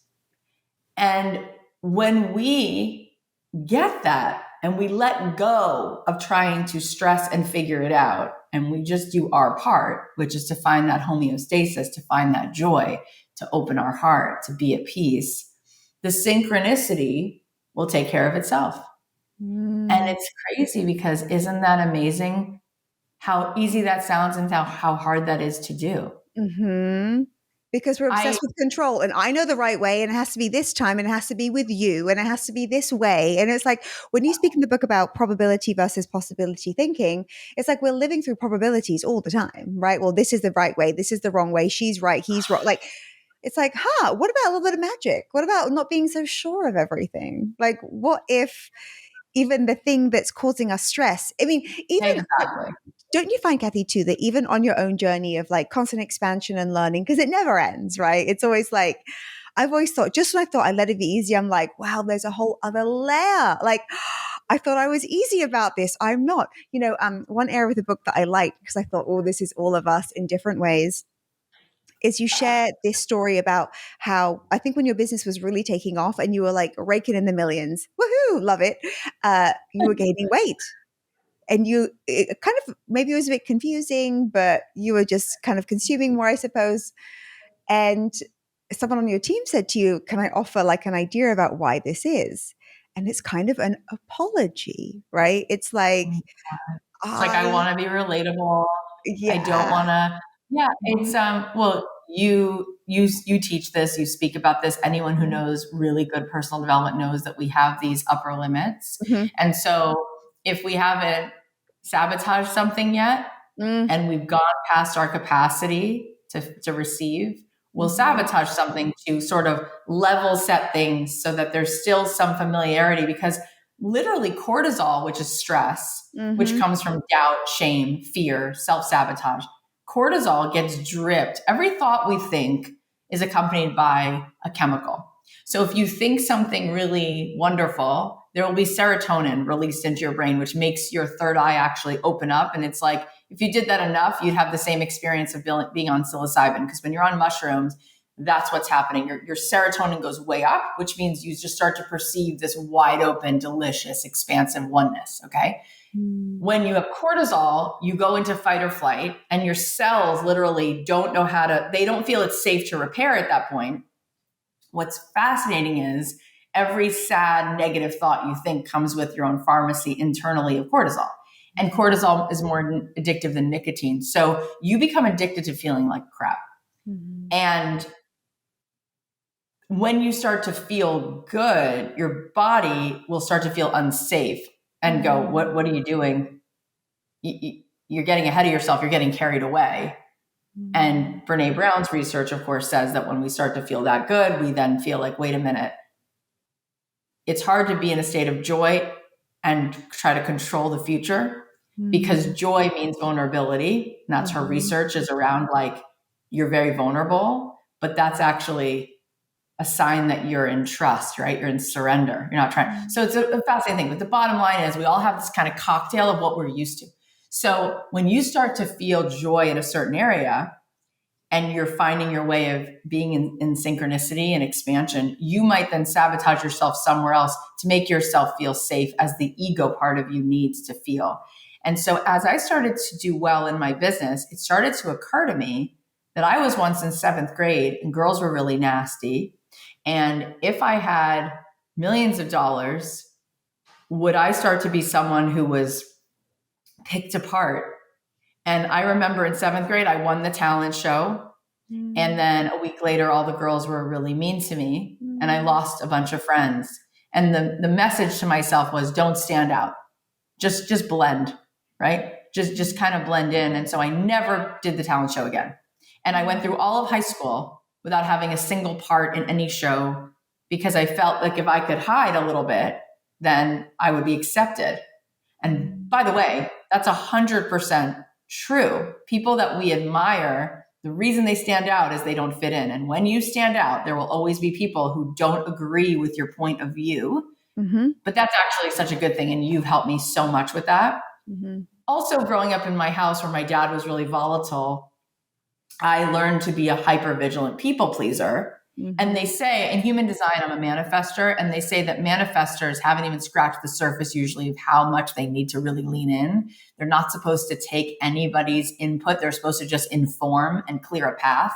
And when we get that and we let go of trying to stress and figure it out, and we just do our part, which is to find that homeostasis, to find that joy, to open our heart, to be at peace, the synchronicity will take care of itself. And it's crazy because isn't that amazing how easy that sounds and how hard that is to do? Mm-hmm. Because we're obsessed with control, and I know the right way, and it has to be this time, and it has to be with you, and it has to be this way. And it's like when you speak in the book about probability versus possibility thinking, it's like we're living through probabilities all the time, right? Well, this is the right way, this is the wrong way, she's right, he's wrong. Like, it's like, what about a little bit of magic? What about not being so sure of everything? Like, what if even the thing that's causing us stress? I mean, even Exactly. don't you find, Cathy, too, that even on your own journey of like constant expansion and learning, because it never ends, right? It's always like, I've always thought, just when I thought I let it be easy, I'm like, wow, there's a whole other layer. Like, I thought I was easy about this. I'm not. One area of the book that I liked because I thought, oh, this is all of us in different ways. is you share this story about how I think when your business was really taking off and you were like raking in the millions, woohoo, love it. You were gaining weight. And it kind of, maybe it was a bit confusing, but you were just kind of consuming more, I suppose. And someone on your team said to you, can I offer like an idea about why this is? And it's kind of an apology, right? It's like, It's like, I want to be relatable. I don't yeah. want to. Yeah, it's well, you teach this, you speak about this. Anyone who knows really good personal development knows that we have these upper limits. Mhm. And so if we haven't sabotaged something yet Mm. and we've gone past our capacity to receive, we'll Mhm. sabotage something to sort of level set things so that there's still some familiarity, because literally cortisol, which is stress, which Mhm. comes from doubt, shame, fear, self-sabotage. Cortisol gets dripped. Every thought we think is accompanied by a chemical. So if you think something really wonderful, there will be serotonin released into your brain, which makes your third eye actually open up. And it's like, if you did that enough, you'd have the same experience of being on psilocybin. Because when you're on mushrooms, that's what's happening. Your serotonin goes way up, which means you just start to perceive this wide open, delicious, expansive oneness. Okay. When you have cortisol, you go into fight or flight, and your cells literally don't know they don't feel it's safe to repair at that point. What's fascinating is every sad, negative thought you think comes with your own pharmacy internally of cortisol. And cortisol is more addictive than nicotine. So you become addicted to feeling like crap. Mhm. And when you start to feel good, your body will start to feel unsafe and go, what are you doing? You're getting ahead of yourself. You're getting carried away. And Brene Brown's research, of course, says that when we start to feel that good, we then feel like, wait a minute, it's hard to be in a state of joy and try to control the future, because joy means vulnerability. And that's her research is around like, you're very vulnerable, but that's actually a sign that you're in trust, right? You're in surrender. You're not trying. So it's a fascinating thing. But the bottom line is we all have this kind of cocktail of what we're used to. So when you start to feel joy in a certain area and you're finding your way of being in synchronicity and expansion, you might then sabotage yourself somewhere else to make yourself feel safe, as the ego part of you needs to feel. And so as I started to do well in my business, it started to occur to me that I was once in 7th grade and girls were really nasty. And if I had millions of dollars, would I start to be someone who was picked apart? And I remember in 7th grade, I won the talent show. And then a week later, all the girls were really mean to me and I lost a bunch of friends. And the message to myself was, don't stand out. Just blend, right? Just kind of blend in. And so I never did the talent show again. And I went through all of high school without having a single part in any show, because I felt like if I could hide a little bit, then I would be accepted. And by the way, that's 100% true. People that we admire, the reason they stand out is they don't fit in. And when you stand out, there will always be people who don't agree with your point of view. But that's actually such a good thing. And you've helped me so much with that. Also, growing up in my house where my dad was really volatile, I learned to be a hyper-vigilant people pleaser. And they say in human design, I'm a manifester. And they say that manifestors haven't even scratched the surface usually of how much they need to really lean in. They're not supposed to take anybody's input. They're supposed to just inform and clear a path.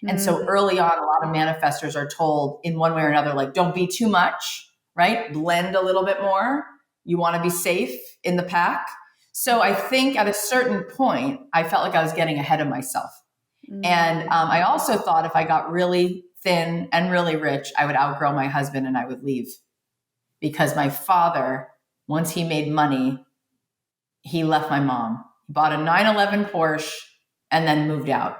And so early on, a lot of manifestors are told in one way or another, like, don't be too much, right? Blend a little bit more. You want to be safe in the pack. So I think at a certain point, I felt like I was getting ahead of myself. And I also thought if I got really thin and really rich, I would outgrow my husband and I would leave. Because my father, once he made money, he left my mom. He bought a 911 Porsche and then moved out.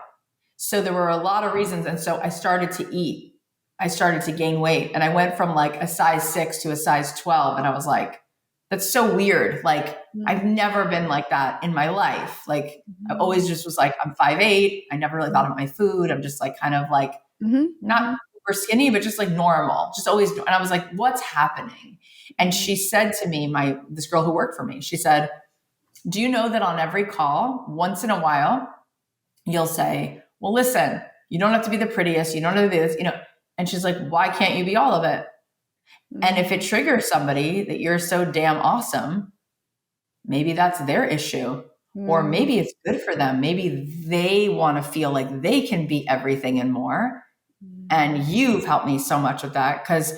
So there were a lot of reasons. And so I started to eat. I started to gain weight. And I went from like a size 6 to a size 12. And I was like, that's so weird. Like, I've never been like that in my life. Like, I always just was like, I'm 5'8". I never really thought of my food. I'm just like, kind of like, not super skinny, but just like normal, just always. And I was like, what's happening? And she said to me, this girl who worked for me, she said, do you know that on every call, once in a while, you'll say, well, listen, You don't have to be the prettiest. You don't have to be this, And she's like, why can't you be all of it? And if it triggers somebody that you're so damn awesome, maybe that's their issue. Or maybe it's good for them. Maybe they want to feel like they can be everything and more. And you've helped me so much with that, because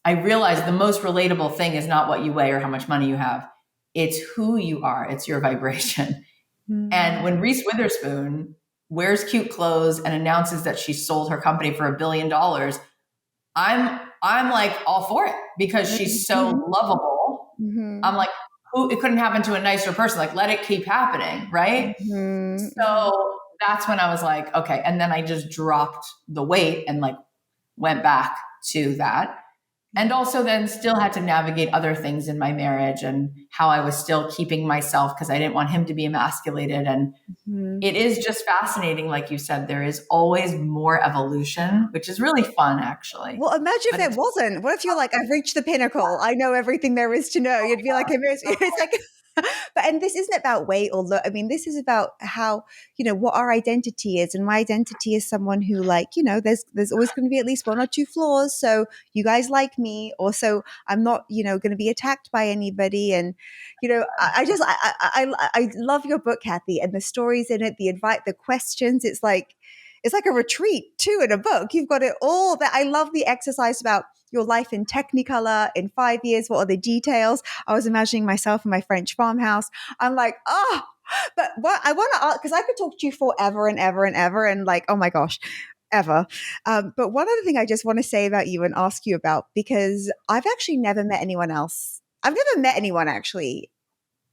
I realized the most relatable thing is not what you weigh or how much money you have. It's who you are. It's your vibration. And when Reese Witherspoon wears cute clothes and announces that she sold her company for $1 billion, I'm like all for it, because she's so lovable. I'm like, it couldn't happen to a nicer person. Like, let it keep happening. Right. So that's when I was like, okay. And then I just dropped the weight and like went back to that. And also then still had to navigate other things in my marriage and how I was still keeping myself, because I didn't want him to be emasculated. And it is just fascinating. Like you said, there is always more evolution, which is really fun, actually. Well, imagine if there wasn't. What if you're like, I've reached the pinnacle. I know everything there is to know. You'd be like, it's like, and this isn't about weight or look. I mean, this is about how, what our identity is. And my identity is someone who, like, there's always going to be at least one or two flaws. So you guys like me. Also, I'm not, going to be attacked by anybody. And, I love your book, Cathy, and the stories in it, the questions. It's like a retreat too in a book. You've got it all that. I love the exercise about your life in Technicolor in 5 years. What are the details? I was imagining myself in my French farmhouse. I'm like, but what I want to ask, because I could talk to you forever and ever and ever, and like, oh my gosh, ever. But one other thing I just want to say about you and ask you about, because I've actually never met anyone else. I've never met anyone actually.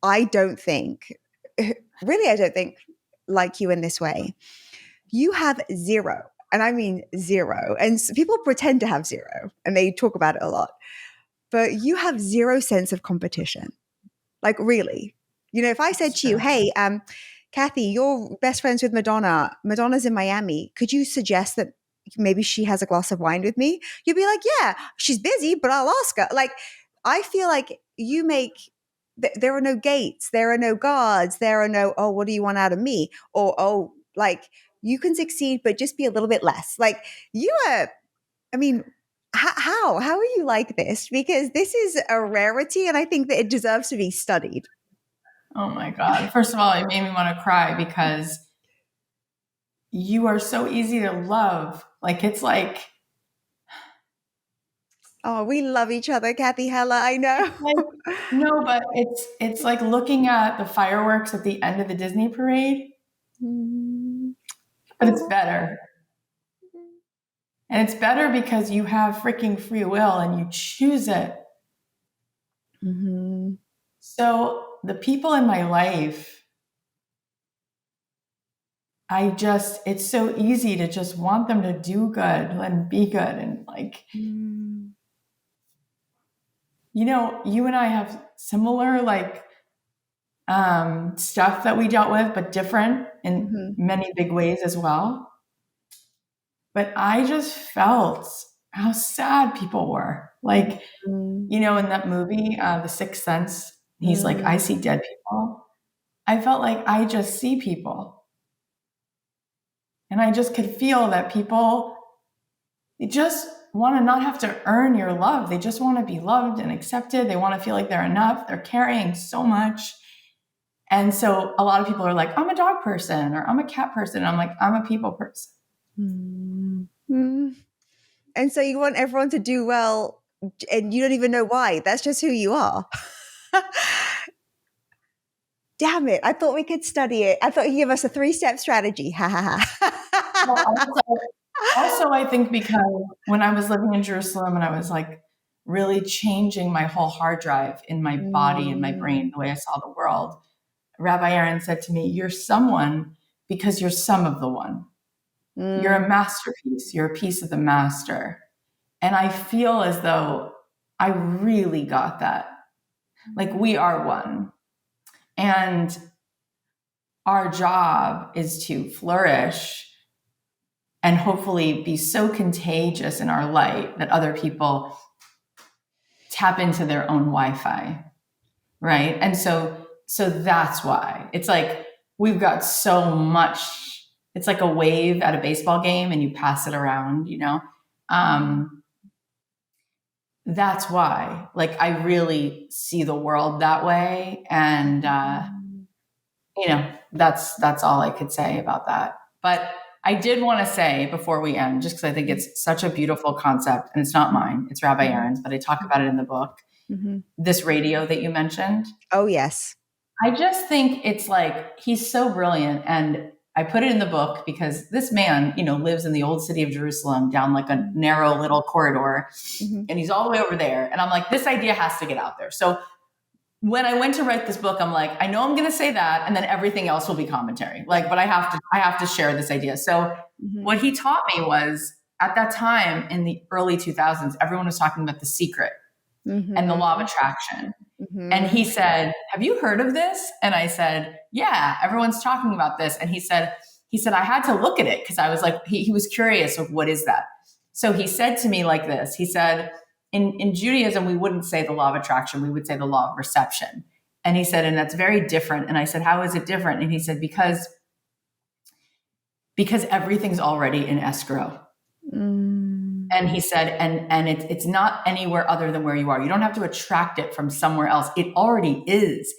I don't think like you in this way. You have zero, and I mean zero. And people pretend to have zero and they talk about it a lot, but you have zero sense of competition. Like, really, if I said to you, hey, Cathy, you're best friends with Madonna. Madonna's in Miami. Could you suggest that maybe she has a glass of wine with me? You'd be like, yeah, she's busy, but I'll ask her. Like, I feel like there are no gates. There are no guards. There are no, oh, what do you want out of me? Or, oh, like, you can succeed, but just be a little bit less. Like, how are you like this? Because this is a rarity, and I think that it deserves to be studied. Oh my God. First of all, it made me want to cry, because you are so easy to love. Like, it's like, oh, we love each other, Cathy Heller. I know. No, but it's like looking at the fireworks at the end of the Disney parade, but it's better. And it's better because you have freaking free will and you choose it. So the people in my life, it's so easy to just want them to do good and be good. And like, you and I have similar stuff that we dealt with, but different in many big ways as well. But I just felt how sad people were. Like, in that movie, The Sixth Sense, he's like, I see dead people. I felt like I just see people. And I just could feel that people, they just want to not have to earn your love. They just want to be loved and accepted. They want to feel like they're enough. They're carrying so much. And so a lot of people are like, I'm a dog person, or I'm a cat person. And I'm like, I'm a people person. And so you want everyone to do well, and you don't even know why. That's just who you are. Damn it. I thought we could study it. I thought you'd give us a 3-step strategy. Ha ha ha. Also, I think because when I was living in Jerusalem and I was like really changing my whole hard drive in my body and my brain, the way I saw the world, Rabbi Aaron said to me, you're someone because you're some of the one. You're a masterpiece. You're a piece of the master. And I feel as though I really got that. Like, we are one. And our job is to flourish and hopefully be so contagious in our light that other people tap into their own Wi-Fi, right? And so that's why. It's like we've got so much it's like a wave at a baseball game and you pass it around, that's why, like, I really see the world that way. And, that's all I could say about that. But I did want to say before we end, just because I think it's such a beautiful concept, and it's not mine, it's Rabbi Aaron's, but I talk about it in the book, this radio that you mentioned. Oh, yes. I just think it's like, he's so brilliant. And I put it in the book because this man, lives in the old city of Jerusalem down like a narrow little corridor, and he's all the way over there. And I'm like, this idea has to get out there. So when I went to write this book, I'm like, I know I'm going to say that, and then everything else will be commentary. Like, but I have to share this idea. So what he taught me was, at that time in the early 2000s, everyone was talking about The Secret and the law of attraction. And he said, have you heard of this? And I said, yeah, everyone's talking about this. And he said, I had to look at it because I was like, he was curious of what is that? So he said to me like this, he said, in Judaism, we wouldn't say the law of attraction. We would say the law of reception. And he said, and that's very different. And I said, how is it different? And he said, because everything's already in escrow. And he said, and it's not anywhere other than where you are. You don't have to attract it from somewhere else. It already is.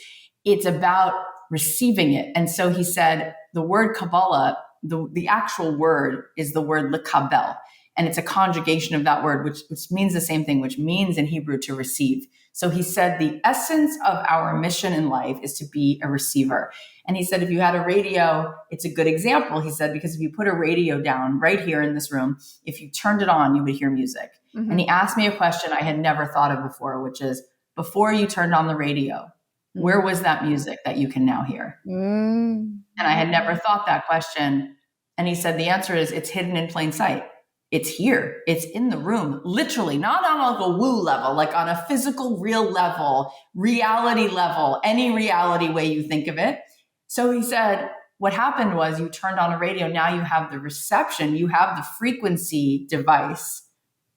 It's about receiving it. And so he said, the word Kabbalah, the actual word is the word lekabel. And it's a conjugation of that word, which means the same thing, which means in Hebrew to receive. So he said, the essence of our mission in life is to be a receiver. And he said, if you had a radio, it's a good example. He said, because if you put a radio down right here in this room, if you turned it on, you would hear music. And he asked me a question I had never thought of before, which is, before you turned on the radio, where was that music that you can now hear? And I had never thought that question. And he said, the answer is, it's hidden in plain sight. It's here. It's in the room, literally, not on like a woo level, like on a physical, real level, reality level, any reality way you think of it. So he said, what happened was, you turned on a radio. Now you have the reception, you have the frequency device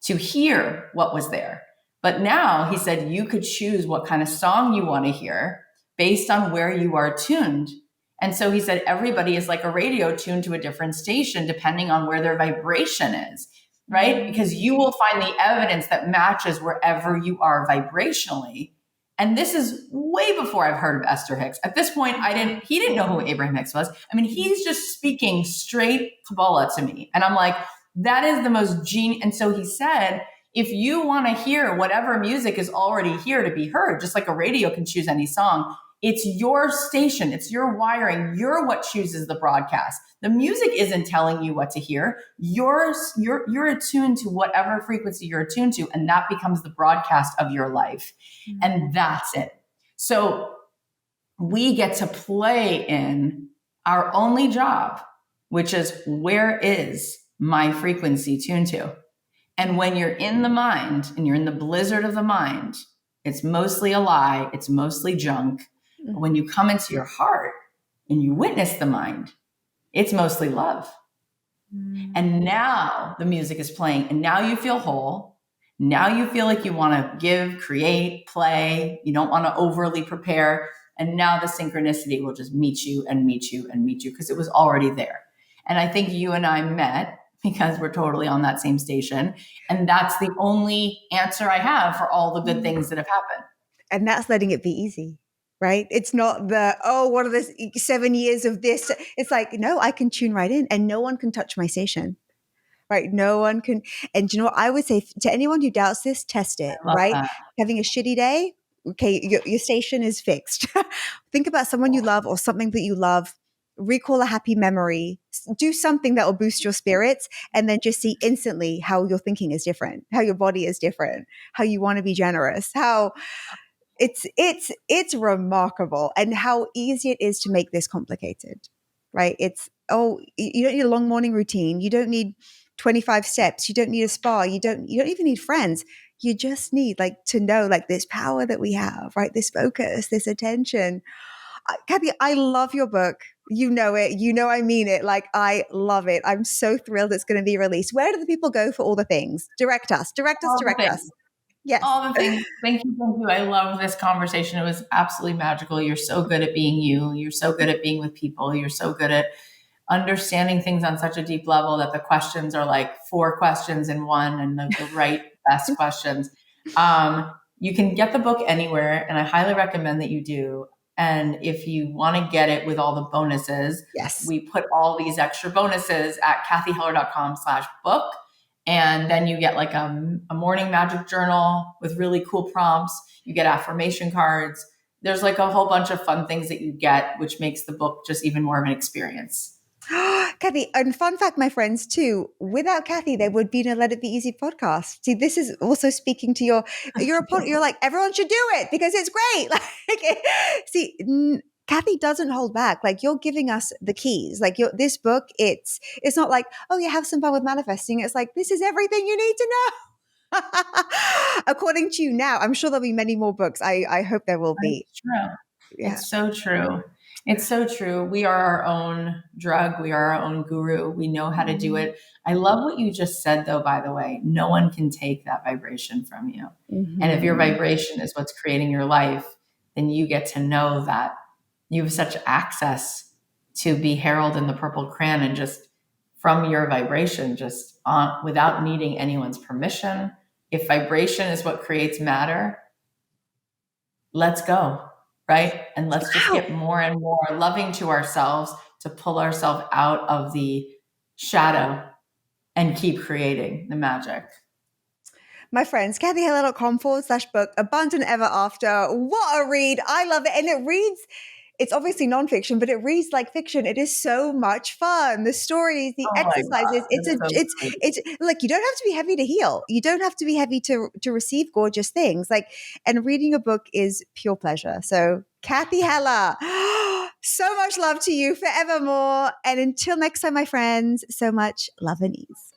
to hear what was there. But now, he said, you could choose what kind of song you want to hear based on where you are tuned. And so he said, everybody is like a radio tuned to a different station, depending on where their vibration is, right? Because you will find the evidence that matches wherever you are vibrationally. And this is way before I've heard of Esther Hicks. At this point, he didn't know who Abraham Hicks was. I mean, he's just speaking straight Kabbalah to me. And I'm like, that is the most genius. And so he said, if you want to hear whatever music is already here to be heard, just like a radio can choose any song, it's your station. It's your wiring. You're what chooses the broadcast. The music isn't telling you what to hear. You're attuned to whatever frequency you're attuned to, and that becomes the broadcast of your life. And that's it. So we get to play in our only job, which is, where is my frequency tuned to? And when you're in the mind and you're in the blizzard of the mind, it's mostly a lie. It's mostly junk. But when you come into your heart and you witness the mind, it's mostly love. And now the music is playing, and now you feel whole. Now you feel like you want to give, create, play. You don't want to overly prepare. And now the synchronicity will just meet you and meet you and meet you, because it was already there. And I think you and I met because we're totally on that same station. And that's the only answer I have for all the good things that have happened. And that's letting it be easy. Right? It's not what are the 7 years of this? It's like, no, I can tune right in, and no one can touch my station. Right? No one can. And you know what I would say to anyone who doubts this, test it. Right? That. Having a shitty day, okay, your station is fixed. Think about someone you love or something that you love. Recall a happy memory. Do something that will boost your spirits, and then just see instantly how your thinking is different, how your body is different, how you want to be generous, how it's remarkable, and how easy it is to make this complicated, right? You don't need a long morning routine. You don't need 25 steps. You don't need a spa. You don't even need friends. You just need to know this power that we have, right? This focus, this attention. Cathy, I love your book. You know it. You know I mean it. I love it. I'm so thrilled it's going to be released. Where do the people go for all the things? Direct us. Yes. All the things. Thank you. I love this conversation. It was absolutely magical. You're so good at being you. You're so good at being with people. You're so good at understanding things on such a deep level that the questions are like 4 questions in one, and the right best questions. You can get the book anywhere, and I highly recommend that you do. And if you want to get it with all the bonuses, Yes. we put all these extra bonuses at cathyheller.com/book. And then you get like a morning magic journal with really cool prompts. You get affirmation cards. There's like a whole bunch of fun things that you get, which makes the book just even more of an experience. Cathy, and fun fact, my friends, too, without Cathy, there would be no Let It Be Easy podcast. See, this is also speaking to you're like, everyone should do it because it's great. Like, see, Cathy doesn't hold back. Like, you're giving us the keys. Like, this book, it's not like, oh, you have some fun with manifesting. It's like, this is everything you need to know. According to you now, I'm sure there'll be many more books. I hope there will be. It's true. Yeah. It's so true. It's so true. We are our own drug. We are our own guru. We know how to do it. I love what you just said, though, by the way. No one can take that vibration from you. Mm-hmm. And if your vibration is what's creating your life, then you get to know that you have such access to be Harold in the Purple Crayon, and just from your vibration, just on, without needing anyone's permission. If vibration is what creates matter, let's go. Right? And let's just get more and more loving to ourselves to pull ourselves out of the shadow and keep creating the magic. My friends, cathyheller.com/book, Abundant Ever After. What a read. I love it. And it's obviously nonfiction, but it reads like fiction. It is so much fun. The stories, the exercises. It's like, you don't have to be heavy to heal. You don't have to be heavy to receive gorgeous things. Like, and reading a book is pure pleasure. So, Cathy Heller, so much love to you forevermore. And until next time, my friends, so much love and ease.